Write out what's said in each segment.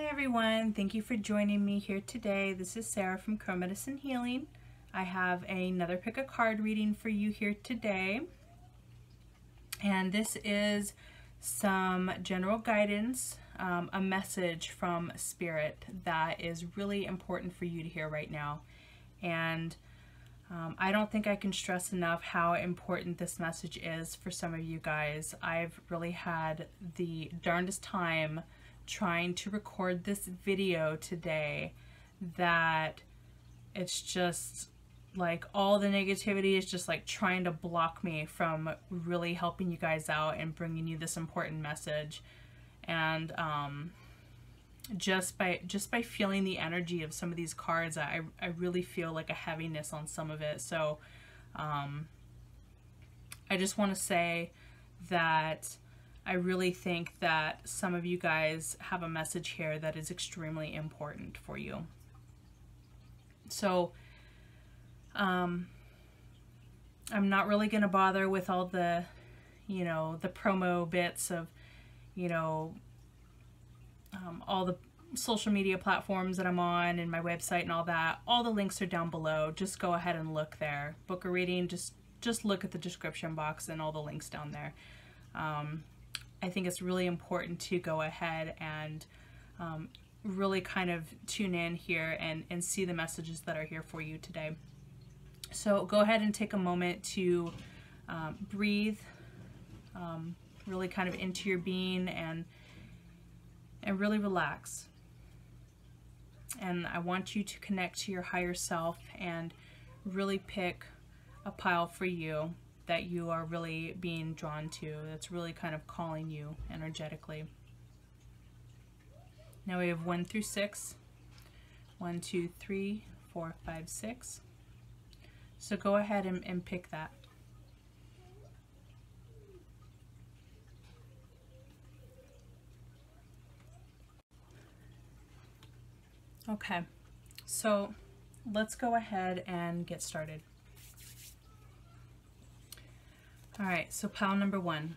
everyone, thank you for joining me here today. This is Sarah from Crow Medicine Healing. I have another pick a card reading for you here today. And this is some general guidance, a message from Spirit that is really important for you to hear right now. And I don't think I can stress enough how important this message is for some of you guys. I've really had the darndest time trying to record this video today that it's just like all the negativity is just like trying to block me from really helping you guys out and bringing you this important message. And just by feeling the energy of some of these cards, I really feel like a heaviness on some of it. So I just want to say that I really think that some of you guys have a message here that is extremely important for you. So I'm not really going to bother with all the, the promo bits of, all the social media platforms that I'm on and my website and all that. All the links are down below. Just go ahead and look there. Book a reading, just look at the description box and all the links down there. I think it's really important to go ahead and really kind of tune in here and see the messages that are here for you today. So go ahead and take a moment to breathe really kind of into your being and really relax. And I want you to connect to your higher self and really pick a pile for you that you are really being drawn to, that's really kind of calling you energetically. Now we have 1 through 6. 1, 2, 3, 4, 5, 6. So go ahead and pick that. Okay, so let's go ahead and get started. All right, so pile number 1,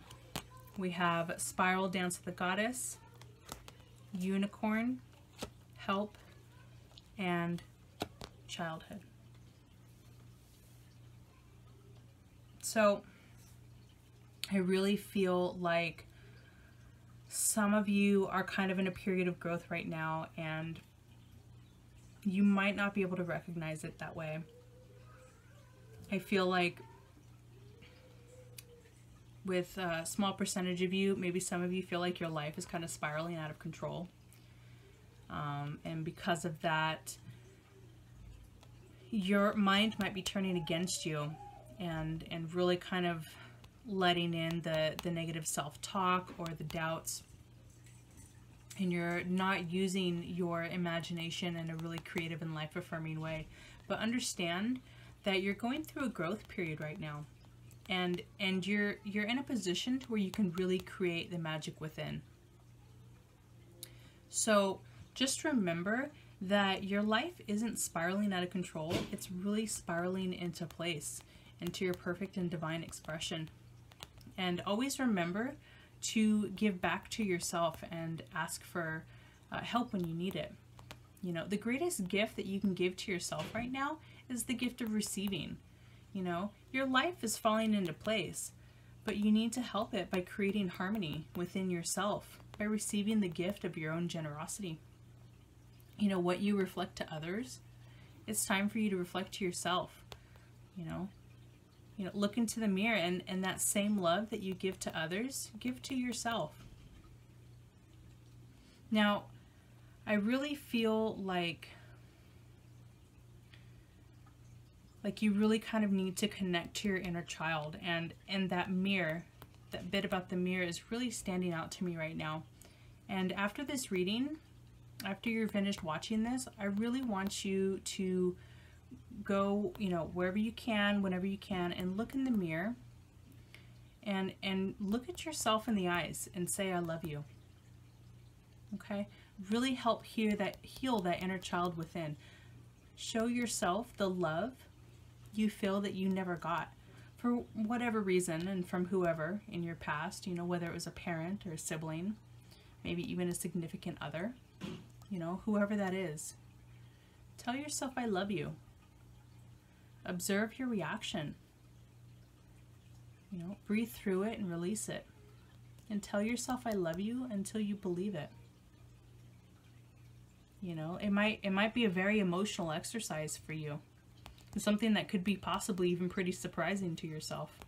we have Spiral Dance of the Goddess, Unicorn, Help, and Childhood. So I really feel like some of you are kind of in a period of growth right now, and you might not be able to recognize it that way. I feel like with a small percentage of you, maybe some of you feel like your life is kind of spiraling out of control. And because of that, your mind might be turning against you and really kind of letting in the negative self-talk or the doubts. And you're not using your imagination in a really creative and life-affirming way. But understand that you're going through a growth period right now. And you're in a position to where you can really create the magic within. So just remember that your life isn't spiraling out of control. It's really spiraling into place, into your perfect and divine expression. And always remember to give back to yourself and ask for help when you need it. The greatest gift that you can give to yourself right now is the gift of receiving. Your life is falling into place, but you need to help it by creating harmony within yourself, by receiving the gift of your own generosity. What you reflect to others, it's time for you to reflect to yourself. Look into the mirror and that same love that you give to others, give to yourself. Now, I really feel like you really kind of need to connect to your inner child, and that mirror, that bit about the mirror is really standing out to me right now. And after this reading, after you're finished watching this, I really want you to go, wherever you can, whenever you can, and look in the mirror and look at yourself in the eyes and say, I love you. Okay? Really help heal that inner child within. Show yourself the love you feel that you never got for whatever reason, and from whoever in your past, whether it was a parent or a sibling, maybe even a significant other. you know, whoever that is. Tell yourself, I love you. Observe your reaction. You know, breathe through it and release it. And tell yourself, I love you until you believe it. You know, it might be a very emotional exercise for you. It's something that could be possibly even pretty surprising to yourself.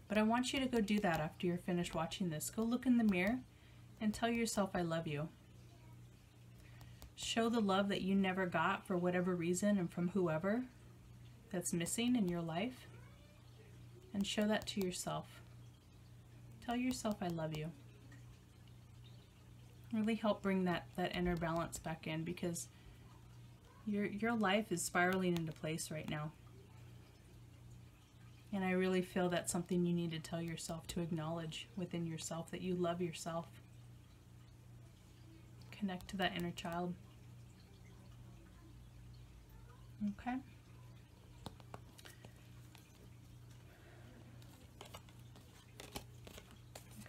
But I want you to go do that after you're finished watching this. Go look in the mirror and tell yourself, I love you. Show the love that you never got for whatever reason and from whoever that's missing in your life. And show that to yourself. Tell yourself, I love you. Really help bring that inner balance back in, because your life is spiraling into place right now. And I really feel that's something you need to tell yourself, to acknowledge within yourself that you love yourself. Connect to that inner child. Okay.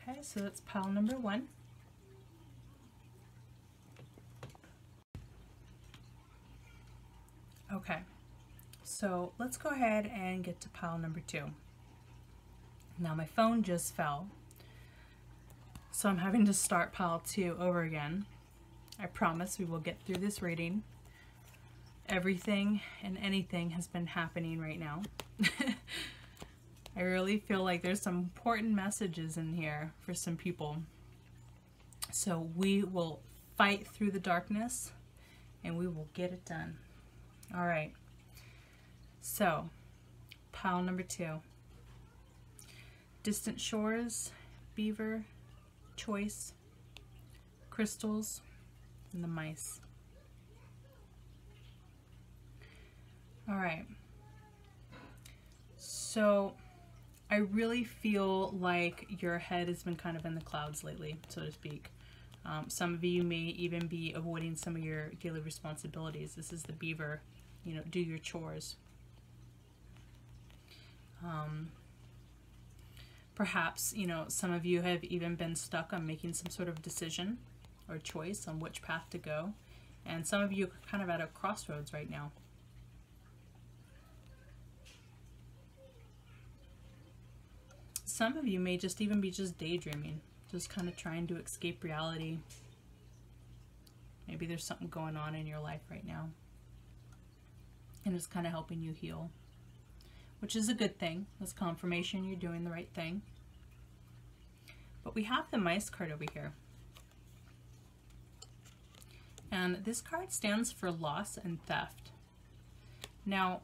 Okay, so that's pile number 1. Okay, so let's go ahead and get to pile number 2. Now my phone just fell, so I'm having to start pile 2 over again. I promise we will get through this reading. Everything and anything has been happening right now. I really feel like there's some important messages in here for some people. So we will fight through the darkness and we will get it done. All right. So, pile number 2. Distant shores, beaver, choice, crystals, and the mice. All right. So, I really feel like your head has been kind of in the clouds lately, so to speak. Some of you may even be avoiding some of your daily responsibilities. This is the beaver, you know, do your chores. Perhaps, you know, some of you have even been stuck on making some sort of decision or choice on which path to go. And some of you are kind of at a crossroads right now. Some of you may just even be just daydreaming, just kind of trying to escape reality. Maybe there's something going on in your life right now, and it's kind of helping you heal, which is a good thing. That's confirmation you're doing the right thing. But we have the mice card over here. And this card stands for loss and theft. Now,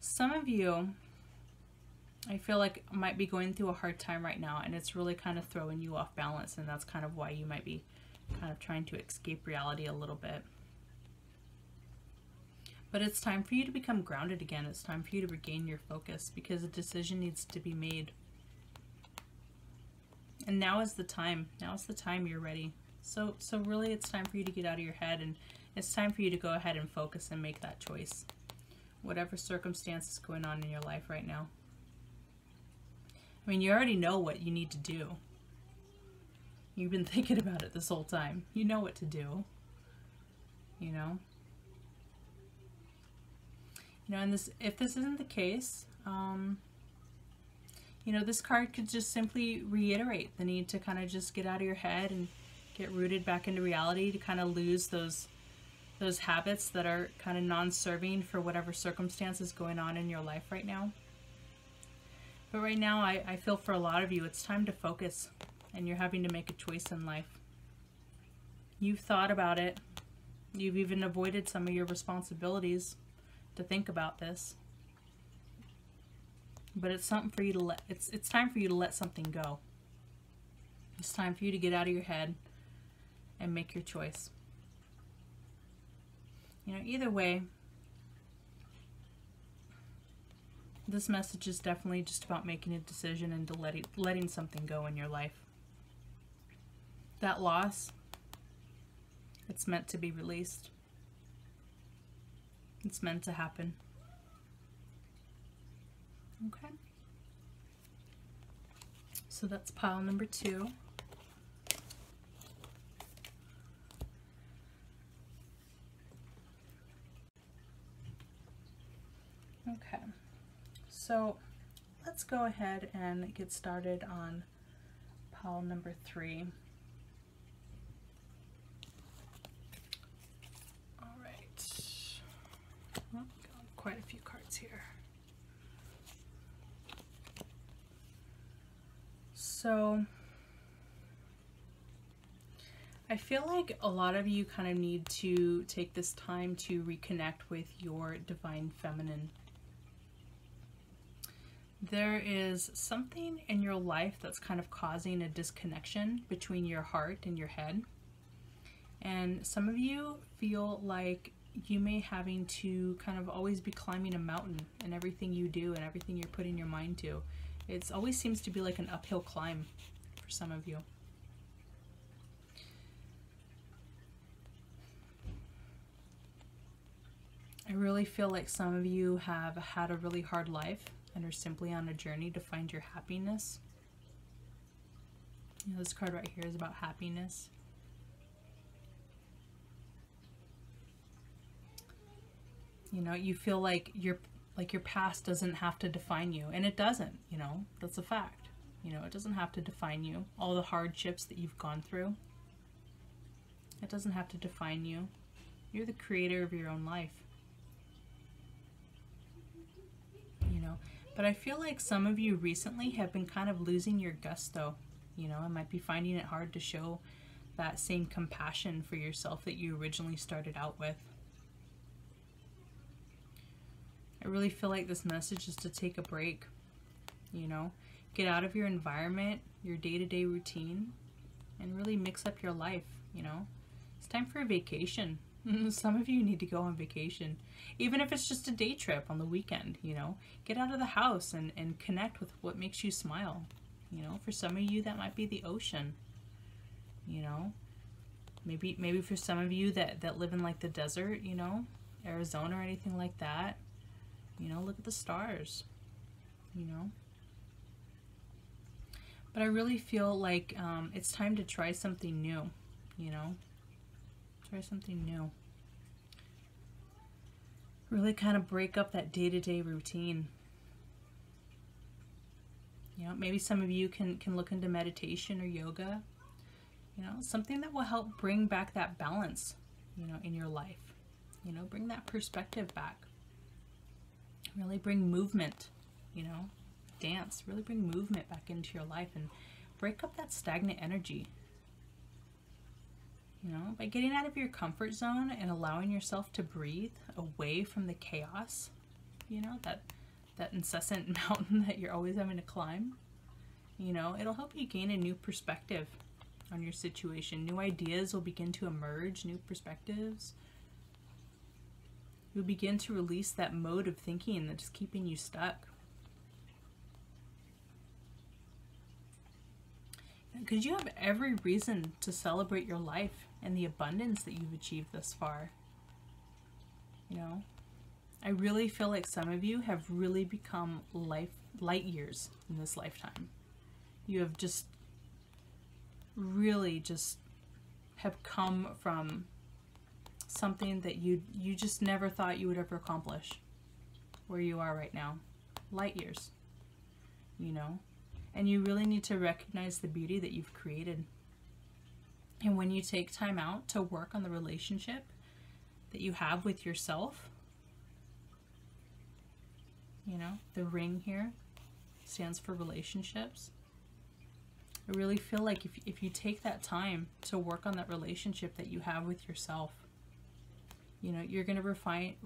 some of you, I feel like, might be going through a hard time right now, and it's really kind of throwing you off balance, and that's kind of why you might be kind of trying to escape reality a little bit. But it's time for you to become grounded again. It's time for you to regain your focus, because a decision needs to be made. And now is the time. Now is the time you're ready. So really it's time for you to get out of your head, and it's time for you to go ahead and focus and make that choice. Whatever circumstance is going on in your life right now. I mean, you already know what you need to do. You've been thinking about it this whole time. You know what to do. You know? And if this isn't the case, you know, this card could just simply reiterate the need to kind of just get out of your head and get rooted back into reality, to kind of lose those habits that are kind of non-serving for whatever circumstances going on in your life right now. But right now, I feel for a lot of you, it's time to focus, and you're having to make a choice in life. You've thought about it. You've even avoided some of your responsibilities to think about this. But it's something for you to it's time for you to let something go. It's time for you to get out of your head and make your choice. You know, either way, this message is definitely just about making a decision and to letting something go in your life. That loss, it's meant to be released. It's meant to happen. Okay. So that's pile number 2. So let's go ahead and get started on pile number 3. All right. Well, got quite a few cards here. So I feel like a lot of you kind of need to take this time to reconnect with your divine feminine. There is something in your life that's kind of causing a disconnection between your heart and your head. And some of you feel like you may having to kind of always be climbing a mountain in everything you do and everything you're putting your mind to. It always seems to be like an uphill climb for some of you. I really feel like some of you have had a really hard life and are simply on a journey to find your happiness. You know, this card right here is about happiness. You know, you feel like your past doesn't have to define you, and it doesn't, you know, that's a fact. You know, it doesn't have to define you. All the hardships that you've gone through, it doesn't have to define you. You're the creator of your own life. You know, but I feel like some of you recently have been kind of losing your gusto. You know, I might be finding it hard to show that same compassion for yourself that you originally started out with. I really feel like this message is to take a break, you know, get out of your environment, your day-to-day routine, and really mix up your life, you know. It's time for a vacation. Some of you need to go on vacation, even if it's just a day trip on the weekend, you know. Get out of the house and connect with what makes you smile, you know. For some of you, that might be the ocean, you know. Maybe for some of you that live in like the desert, you know, Arizona or anything like that. You know, look at the stars, you know. But I really feel like it's time to try something new, you know. Try something new. Really kind of break up that day-to-day routine. You know, maybe some of you can look into meditation or yoga. You know, something that will help bring back that balance, you know, in your life. You know, bring that perspective back. Really bring movement, you know, dance, really bring movement back into your life and break up that stagnant energy. You know, by getting out of your comfort zone and allowing yourself to breathe away from the chaos, you know, that incessant mountain that you're always having to climb, you know, it'll help you gain a new perspective on your situation. New ideas will begin to emerge, new perspectives. You'll begin to release that mode of thinking that's keeping you stuck. Because you have every reason to celebrate your life and the abundance that you've achieved thus far. You know, I really feel like some of you have really become light years in this lifetime. You have just really just have come from something that you just never thought you would ever accomplish where you are right now. Light years, you know. And you really need to recognize the beauty that you've created. And when you take time out to work on the relationship that you have with yourself, you know, the ring here stands for relationships. I really feel like if you take that time to work on that relationship that you have with yourself, you know, you're going to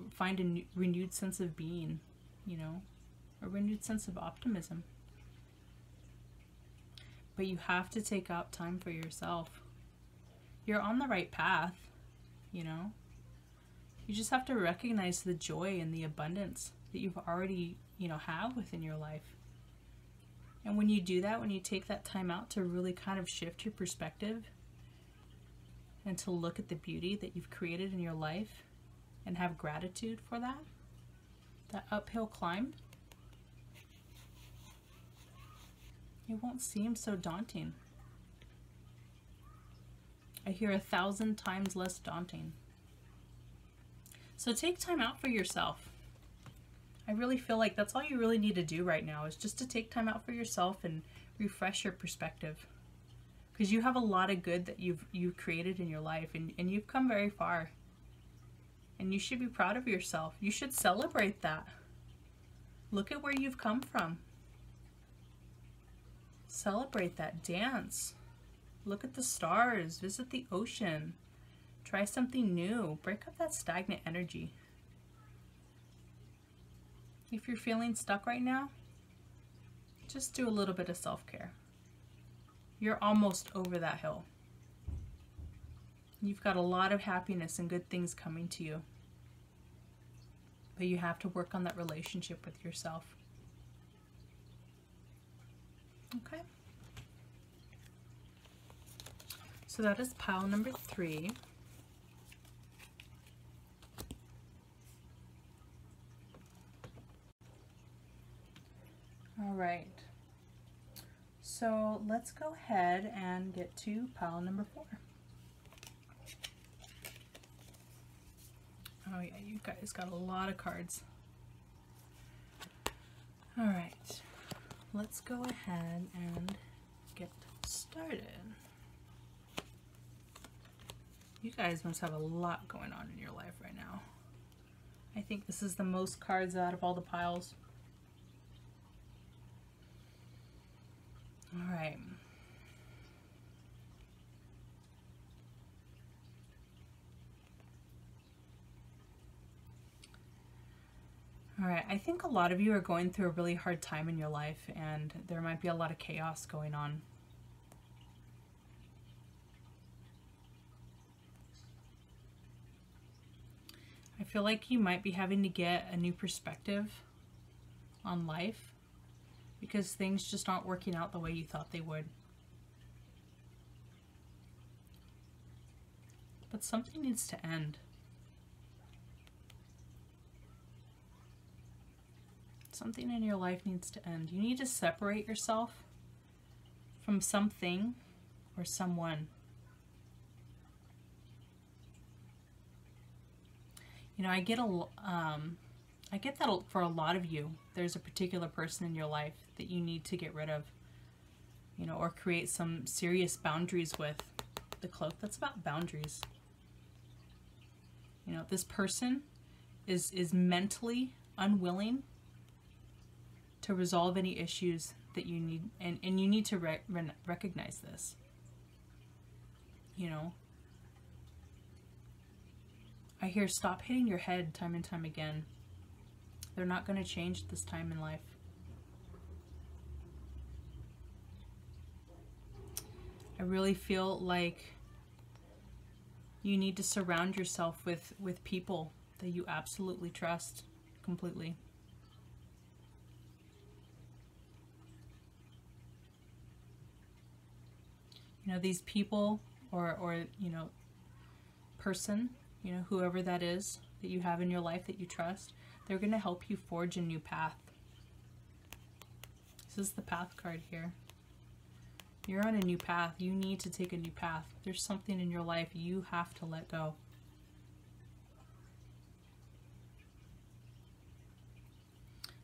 find a renewed sense of being, you know, a renewed sense of optimism. But you have to take out time for yourself. You're on the right path, you know. You just have to recognize the joy and the abundance that you've already, you know, have within your life. And when you do that, when you take that time out to really kind of shift your perspective and to look at the beauty that you've created in your life and have gratitude for that uphill climb, it won't seem so daunting. I hear 1,000 times less daunting. So take time out for yourself. I really feel like that's all you really need to do right now, is just to take time out for yourself and refresh your perspective. Because you have a lot of good that you've created in your life, and you've come very far. And you should be proud of yourself. You should celebrate that. Look at where you've come from. Celebrate that. Dance. Look at the stars. Visit the ocean. Try something new. Break up that stagnant energy. If you're feeling stuck right now, just do a little bit of self-care. You're almost over that hill. You've got a lot of happiness and good things coming to you. But you have to work on that relationship with yourself. Okay? So that is pile number 3. All right. So let's go ahead and get to pile number 4. Oh yeah, you guys got a lot of cards. All right, let's go ahead and get started. You guys must have a lot going on in your life right now. I think this is the most cards out of all the piles. All right. All right, I think a lot of you are going through a really hard time in your life, and there might be a lot of chaos going on. I feel like you might be having to get a new perspective on life because things just aren't working out the way you thought they would. But something needs to end. Something in your life needs to end. You need to separate yourself from something or someone. You know, I get that for a lot of you. There's a particular person in your life that you need to get rid of, you know, or create some serious boundaries with. The cloak, that's about boundaries. You know, this person is mentally unwilling to resolve any issues that you need, and you need to recognize this. You know, I hear stop hitting your head time and time again. They're not going to change this time in life. I really feel like you need to surround yourself with people that you absolutely trust completely. You know, these people or you know, person, you know, whoever that is that you have in your life that you trust, they're going to help you forge a new path. This is the path card here. You're on a new path. You need to take a new path. There's something in your life you have to let go.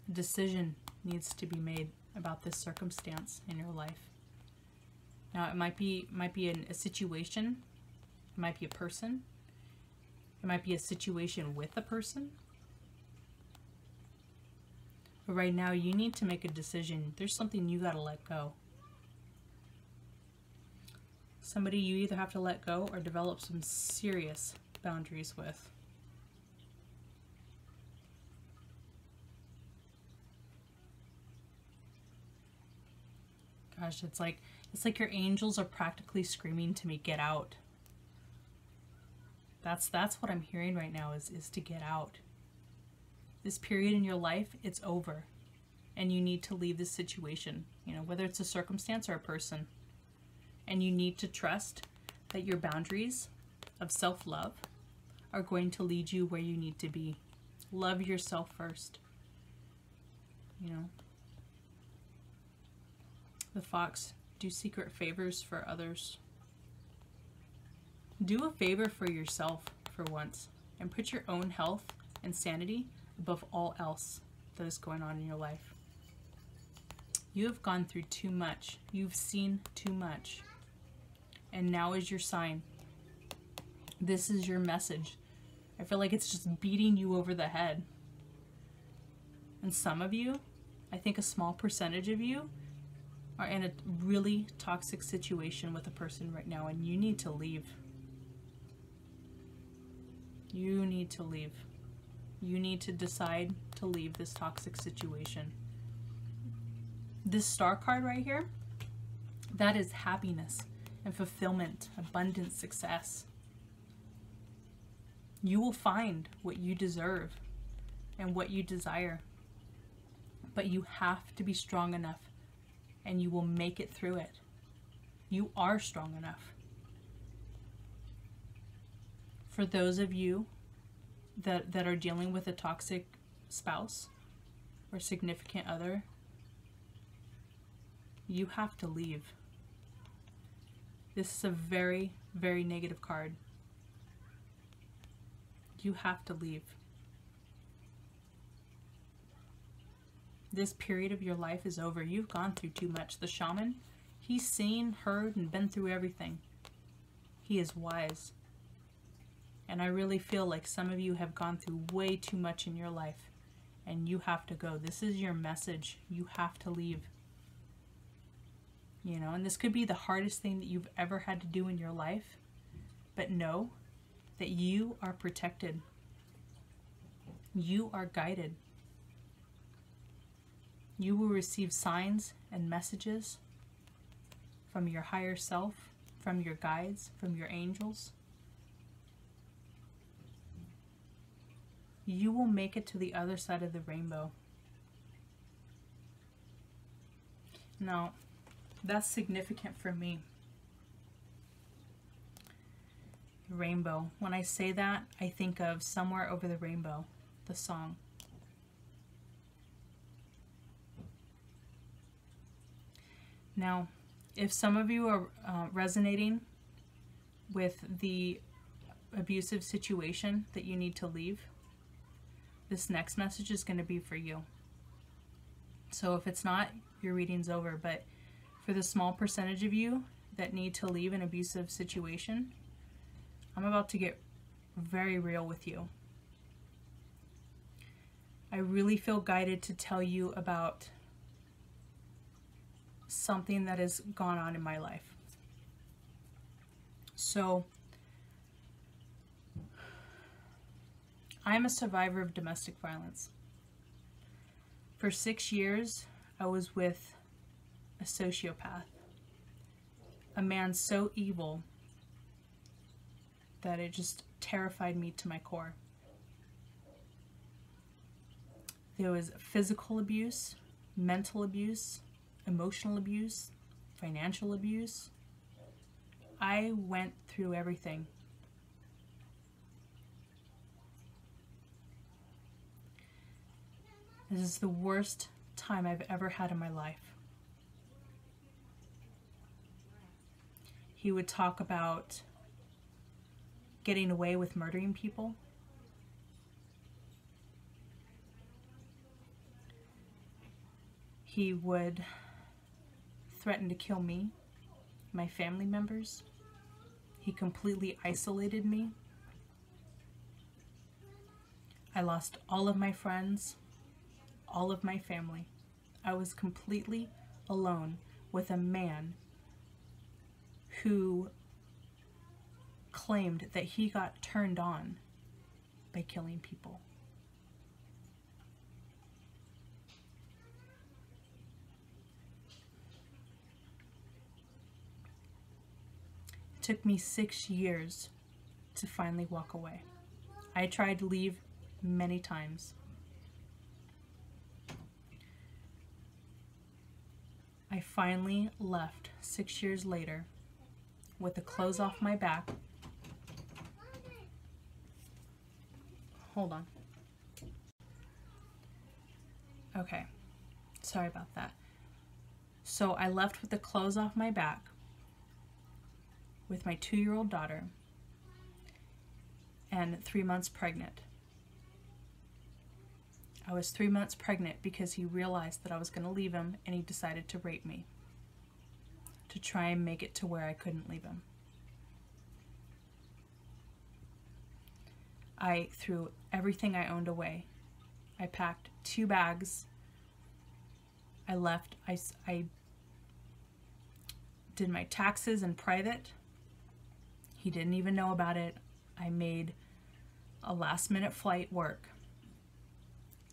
A decision needs to be made about this circumstance in your life. Now, it might be a situation. It might be a person. It might be a situation with a person. But right now, you need to make a decision. There's something you got to let go. Somebody you either have to let go or develop some serious boundaries with. Gosh, it's like your angels are practically screaming to me, get out. That's what I'm hearing right now is to get out. This period in your life, it's over. And you need to leave this situation, you know, whether it's a circumstance or a person. And you need to trust that your boundaries of self-love are going to lead you where you need to be. Love yourself first. You know. The fox, do secret favors for others. Do a favor for yourself for once and put your own health and sanity above all else. that is going on in your life. You have gone through too much. You've seen too much. And now is your sign. This is your message. I feel like it's just beating you over the head. And some of you, I think a small percentage of you, are in a really toxic situation with a person right now, and you need to leave. You need to leave. You need to decide to leave this toxic situation. This star card right here, that is happiness and fulfillment, abundance, success. You will find what you deserve and what you desire. But you have to be strong enough, and you will make it through it. You are strong enough. For those of you that are dealing with a toxic spouse or significant other, you have to leave. This is a very, very negative card. You have to leave. This period of your life is over. You've gone through too much. The shaman, he's seen, heard, and been through everything. He is wise. And I really feel like some of you have gone through way too much in your life, and you have to go. This is your message. You have to leave. You know, and this could be the hardest thing that you've ever had to do in your life, but know that you are protected. You are guided. You will receive signs and messages from your higher self, from your guides, from your angels. You will make it to the other side of the rainbow. Now, that's significant for me. Rainbow. When I say that, I think of Somewhere Over the Rainbow, the song. Now, if some of you are resonating with the abusive situation that you need to leave, this next message is going to be for you. So if it's not, your reading's over. But for the small percentage of you that need to leave an abusive situation, I'm about to get very real with you. I really feel guided to tell you about something that has gone on in my life. So, I'm a survivor of domestic violence. For 6 years, I was with a sociopath, a man so evil that it just terrified me to my core. There was physical abuse, mental abuse, emotional abuse, financial abuse. I went through everything. This is the worst time I've ever had in my life. He would talk about getting away with murdering people. He would threaten to kill me, my family members. He completely isolated me. I lost all of my friends, all of my family. I was completely alone with a man who claimed that he got turned on by killing people. It took me 6 years to finally walk away. I tried to leave many times. I finally left 6 years later with the clothes off my back. Hold on. Okay, sorry about that. So I left with the clothes off my back with my 2-year-old daughter and 3 months pregnant. I was 3 months pregnant because he realized that I was going to leave him, and he decided to rape me to try and make it to where I couldn't leave him. I threw everything I owned away. I packed 2 bags. I left. I did my taxes in private. He didn't even know about it. I made a last-minute flight work,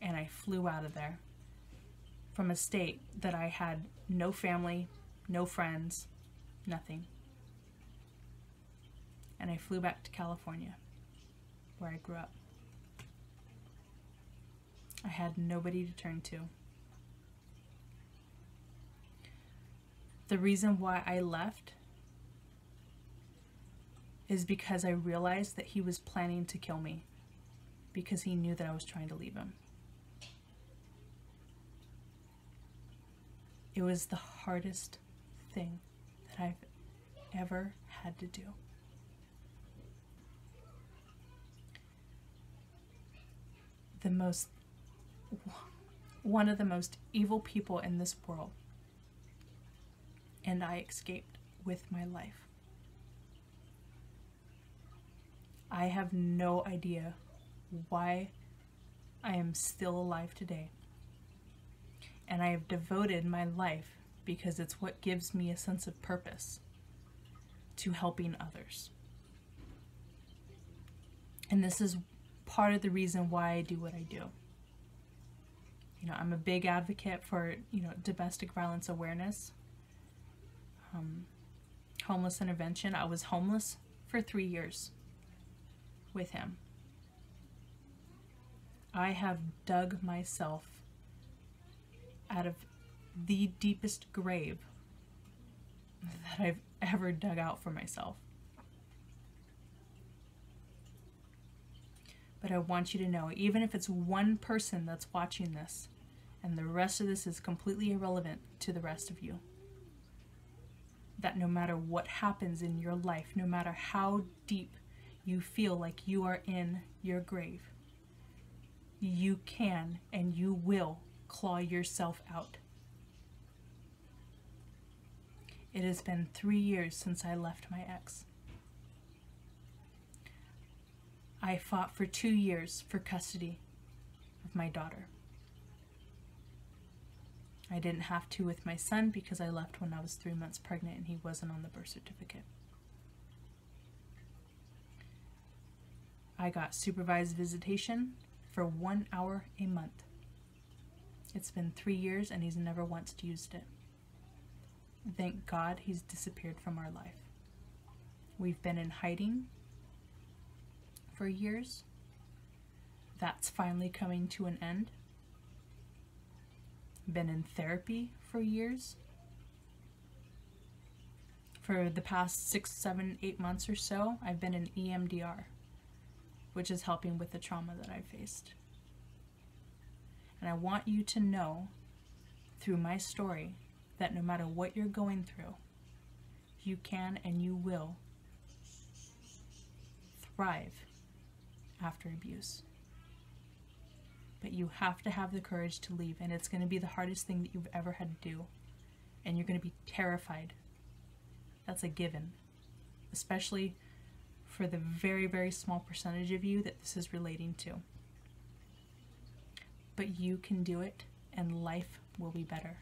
and I flew out of there from a state that I had no family, no friends, nothing. And I flew back to California, where I grew up. I had nobody to turn to. The reason why I left is because I realized that he was planning to kill me because he knew that I was trying to leave him. It was the hardest thing that I've ever had to do. One of the most evil people in this world, and I escaped with my life. I have no idea why I am still alive today. And I have devoted my life because it's what gives me a sense of purpose to helping others. And this is part of the reason why I do what I do. You know, I'm a big advocate for, domestic violence awareness, homeless intervention. I was homeless for 3 years with him. I have dug myself out of the deepest grave that I've ever dug out for myself. But I want you to know, even if it's one person that's watching this, and the rest of this is completely irrelevant to the rest of you, that no matter what happens in your life, no matter how deep you feel like you are in your grave, you can and you will claw yourself out. It has been 3 years since I left my ex. I fought for 2 years for custody of my daughter. I didn't have to with my son because I left when I was 3 months pregnant and he wasn't on the birth certificate. I got supervised visitation for 1 hour a month. It's been 3 years and he's never once used it. Thank God he's disappeared from our life. We've been in hiding for years. That's finally coming to an end. Been in therapy for years. For the past 6, 7, 8 months or so, I've been in EMDR, which is helping with the trauma that I faced. And I want you to know through my story that no matter what you're going through, you can and you will thrive after abuse. But you have to have the courage to leave, and it's going to be the hardest thing that you've ever had to do. And you're going to be terrified. That's a given. Especially for the very, very small percentage of you that this is relating to. But you can do it, and life will be better.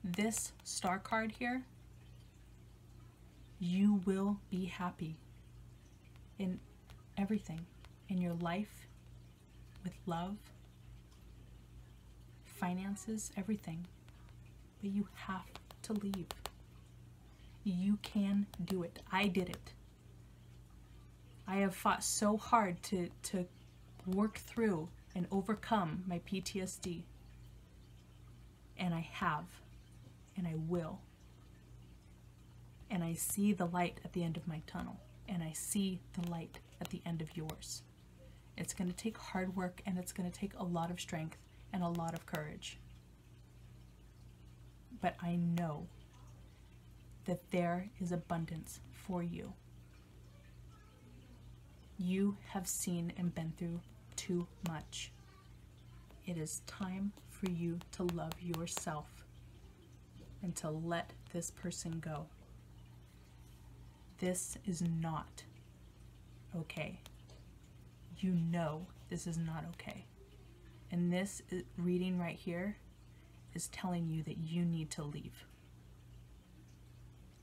This star card here, you will be happy in everything. In your life, with love, finances, everything. But you have to leave. You can do it. I did it. I have fought so hard to work through and overcome my PTSD. And I have. And I will. And I see the light at the end of my tunnel. And I see the light at the end of yours. It's going to take hard work, and it's going to take a lot of strength and a lot of courage. But I know that there is abundance for you. You have seen and been through too much. It is time for you to love yourself and to let this person go. This is not okay. You know this is not okay. And this reading right here is telling you that you need to leave.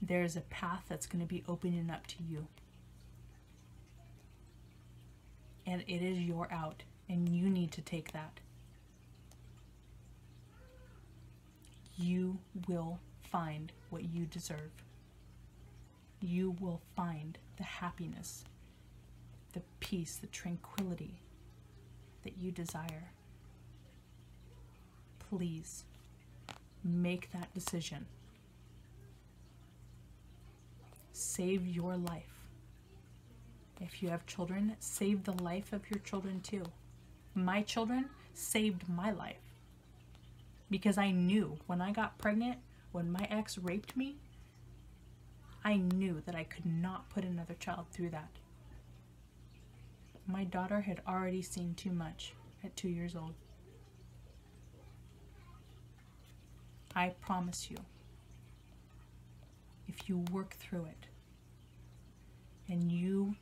There's a path that's going to be opening up to you. And it is your out, and you need to take that. You will find what you deserve. You will find the happiness, the peace, the tranquility that you desire. Please make that decision. Save your life. If you have children, save the life of your children too. My children saved my life. Because I knew when I got pregnant, when my ex raped me, I knew that I could not put another child through that. My daughter had already seen too much at 2 years old. I promise you, if you work through it and you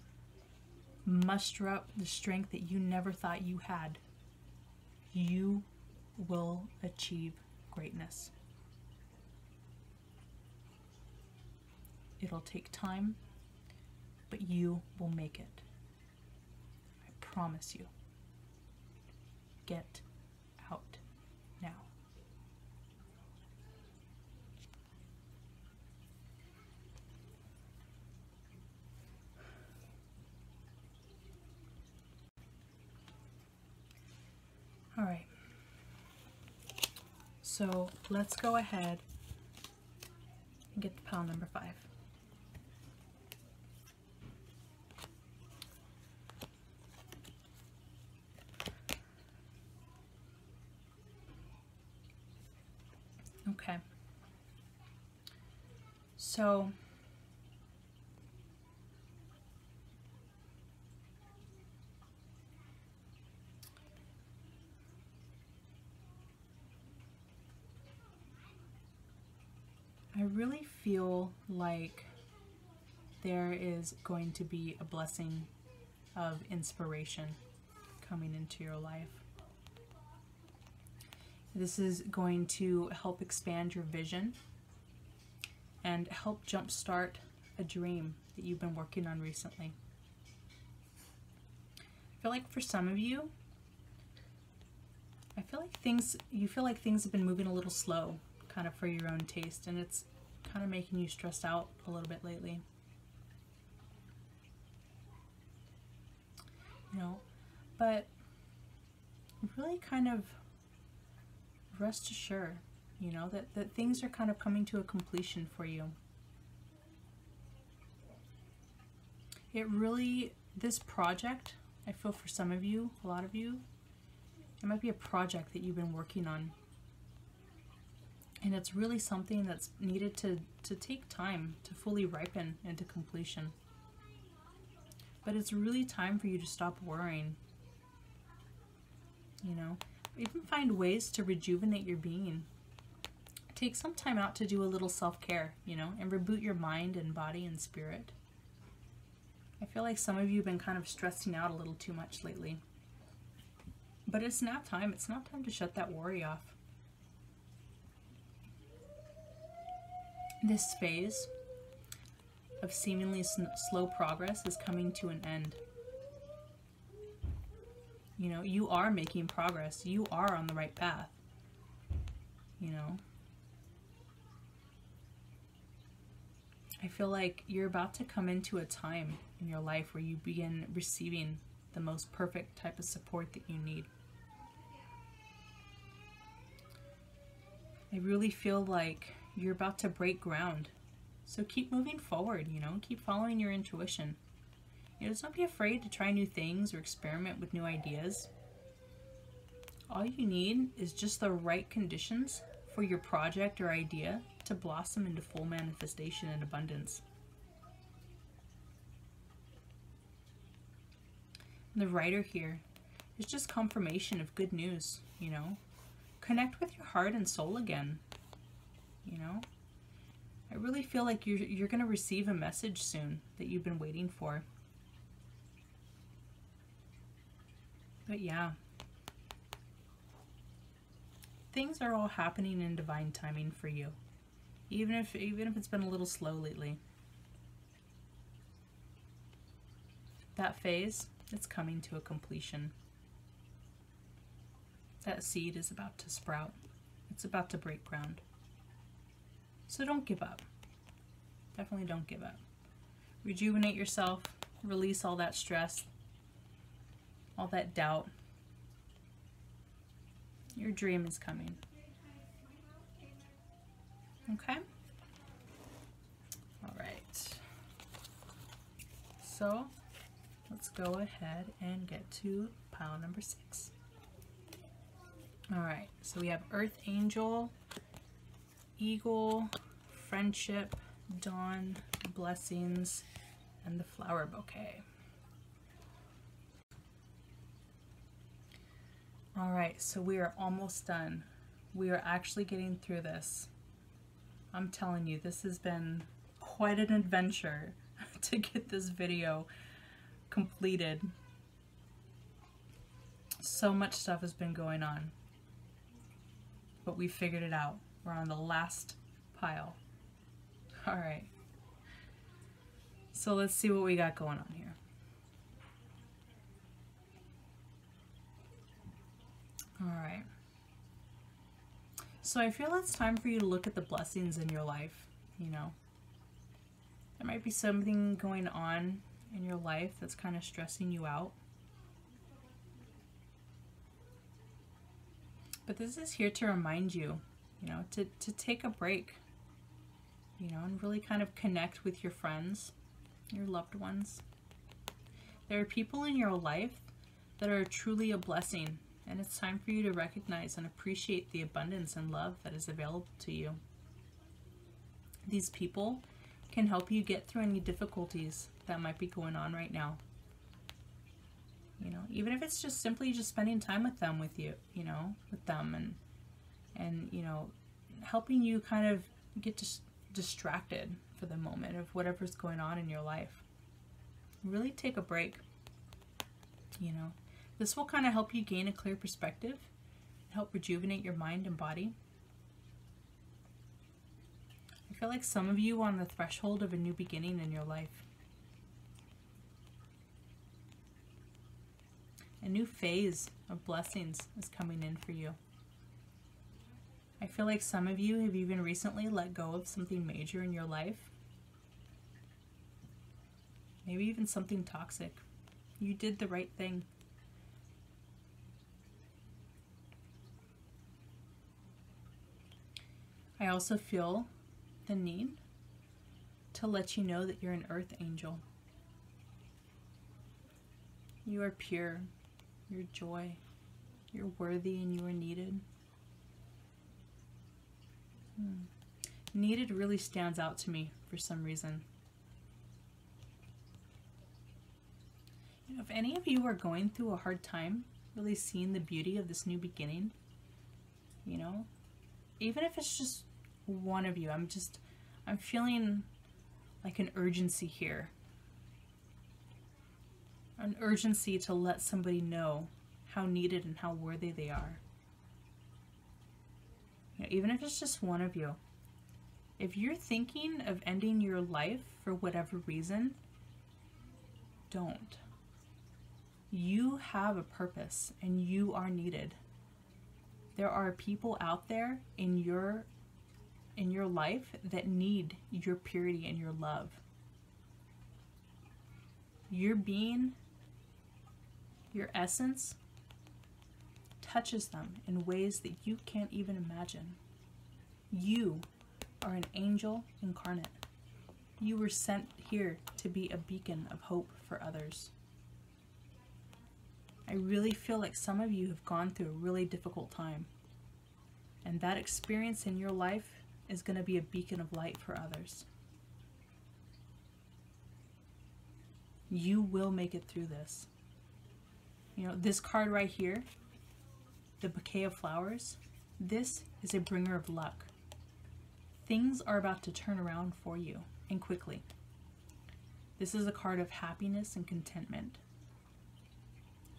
muster up the strength that you never thought you had, you will achieve greatness. It'll take time, but you will make it. I promise you. Get out now. All right. So let's go ahead and get to pile number 5. Okay. So I really feel like there is going to be a blessing of inspiration coming into your life. This is going to help expand your vision and help jumpstart a dream that you've been working on recently. I feel like for some of you, you feel like things have been moving a little slow, kind of for your own taste, and it's kind of making you stressed out a little bit lately. You know, but really kind of rest assured, you know, that things are kind of coming to a completion for you. It really, this project, I feel for some of you, a lot of you, it might be a project that you've been working on. And it's really something that's needed to take time to fully ripen into completion. But it's really time for you to stop worrying. You know, even find ways to rejuvenate your being. Take some time out to do a little self-care, you know, and reboot your mind and body and spirit. I feel like some of you have been kind of stressing out a little too much lately. But it's not time. It's not time to shut that worry off. This phase of seemingly slow progress is coming to an end. You know, you are making progress. You are on the right path. You know, I feel like you're about to come into a time in your life where you begin receiving the most perfect type of support that you need. I really feel like you're about to break ground. So keep moving forward, you know, keep following your intuition. You know, don't be afraid to try new things or experiment with new ideas. All you need is just the right conditions for your project or idea to blossom into full manifestation and abundance. The writer here It's just confirmation of good news, you know. Connect with your heart and soul again, you know. I really feel like you're going to receive a message soon that you've been waiting for. But yeah, things are all happening in divine timing for you, even if it's been a little slow lately. That phase, it's coming to a completion. That seed is about to sprout. It's about to break ground. So don't give up. Definitely don't give up. Rejuvenate yourself. Release all that stress, all that doubt. Your dream is coming. Okay? All right. So let's go ahead and get to pile number 6. All right, so we have Earth Angel, Eagle, Friendship, Dawn, Blessings, and the Flower Bouquet. All right, so we are almost done. We are actually getting through this. I'm telling you, this has been quite an adventure to get this video completed. So much stuff has been going on, but we figured it out. We're on the last pile. All right, so let's see what we got going on here. All right, so I feel it's time for you to look at the blessings in your life. You know, there might be something going on in your life that's kind of stressing you out, but this is here to remind you, you know, to take a break, you know, and really kind of connect with your friends, your loved ones. There are people in your life that are truly a blessing, and it's time for you to recognize and appreciate the abundance and love that is available to you. These people can help you get through any difficulties that might be going on right now. You know, even if it's just simply just spending time with them, you know, and you know, helping you kind of get distracted for the moment of whatever's going on in your life. Really take a break. You know, this will kind of help you gain a clear perspective, help rejuvenate your mind and body. I feel like some of you are on the threshold of a new beginning in your life. A new phase of blessings is coming in for you. I feel like some of you have even recently let go of something major in your life. Maybe even something toxic. You did the right thing. I also feel the need to let you know that you're an Earth Angel. You are pure. You're joy. You're worthy and you are needed. Needed really stands out to me for some reason. You know, if any of you are going through a hard time, really seeing the beauty of this new beginning, you know, even if it's just one of you, I'm feeling like an urgency here. An urgency to let somebody know how needed and how worthy they are. You know, even if it's just one of you. If you're thinking of ending your life for whatever reason, don't. You have a purpose and you are needed. There are people out there in your life that need your purity and your love. Your being, your essence, touches them in ways that you can't even imagine. You are an angel incarnate. You were sent here to be a beacon of hope for others. I really feel like some of you have gone through a really difficult time, and that experience in your life is going to be a beacon of light for others. You will make it through this. You know, this card right here, the bouquet of flowers, this is a bringer of luck. Things are about to turn around for you, and quickly. This is a card of happiness and contentment.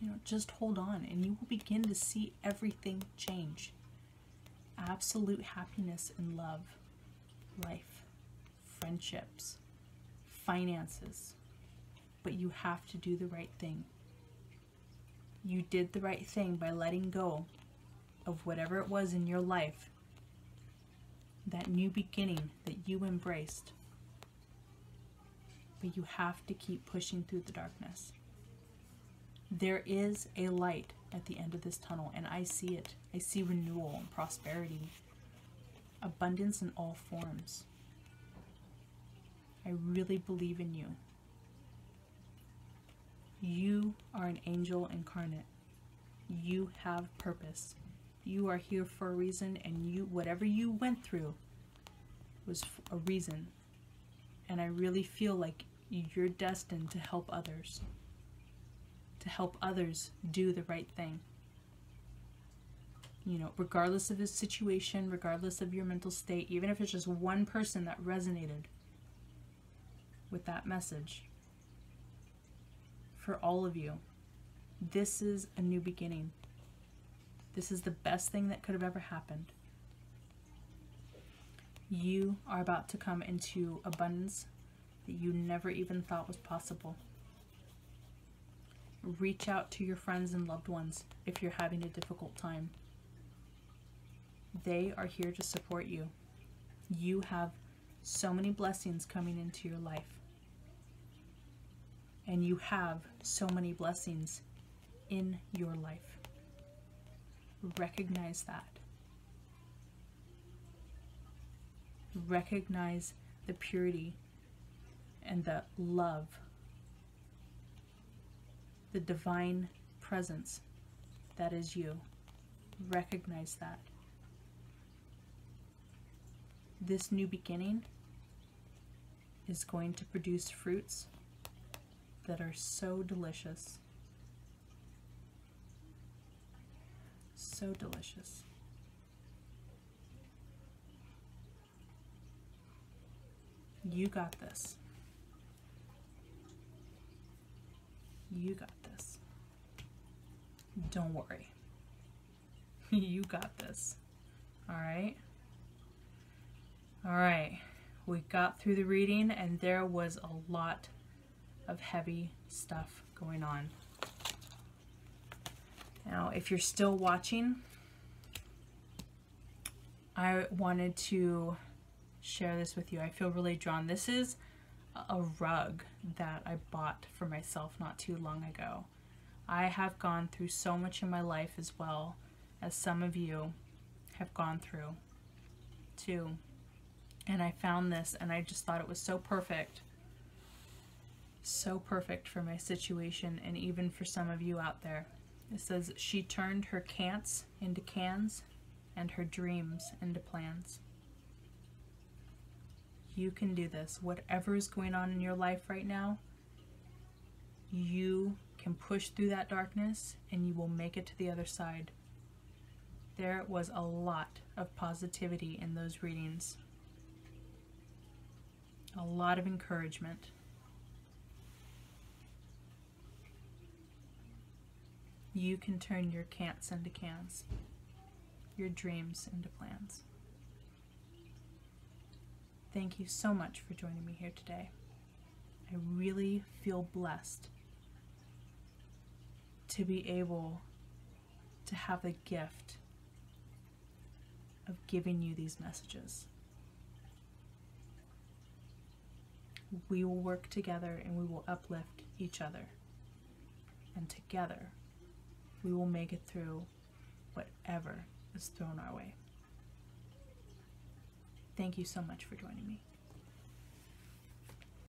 You know, just hold on and you will begin to see everything change. Absolute happiness and love, life, friendships, finances. But you have to do the right thing. You did the right thing by letting go of whatever it was in your life, that new beginning that you embraced. But you have to keep pushing through the darkness. There is a light at the end of this tunnel, and I see it. I see renewal and prosperity, abundance in all forms. I really believe in you. You are an angel incarnate. You have purpose. You are here for a reason, and you, whatever you went through was a reason. And I really feel like you're destined to help others. To help others do the right thing. You know, regardless of his situation, regardless of your mental state, even if it's just one person that resonated with that message. For all of you, this is a new beginning. This is the best thing that could have ever happened. You are about to come into abundance that you never even thought was possible. Reach out to your friends and loved ones if you're having a difficult time. They are here to support you. You have so many blessings coming into your life. And you have so many blessings in your life. Recognize that. Recognize the purity and the love, the divine presence that is you. Recognize that. This new beginning is going to produce fruits that are so delicious. So delicious. You got this. You got this. Don't worry. You got this. Alright? Alright. We got through the reading and there was a lot of heavy stuff going on. Now, if you're still watching, I wanted to share this with you. I feel really drawn. This is a rug that I bought for myself not too long ago. I have gone through so much in my life as well as some of you have gone through too. And I found this and I just thought it was so perfect. So perfect for my situation and even for some of you out there. It says, she turned her can'ts into cans and her dreams into plans. You can do this. Whatever is going on in your life right now, you can push through that darkness and you will make it to the other side. There was a lot of positivity in those readings. A lot of encouragement. You can turn your can'ts into cans, your dreams into plans. Thank you so much for joining me here today. I really feel blessed to be able to have the gift of giving you these messages. We will work together and we will uplift each other. And together, we will make it through whatever is thrown our way. Thank you so much for joining me.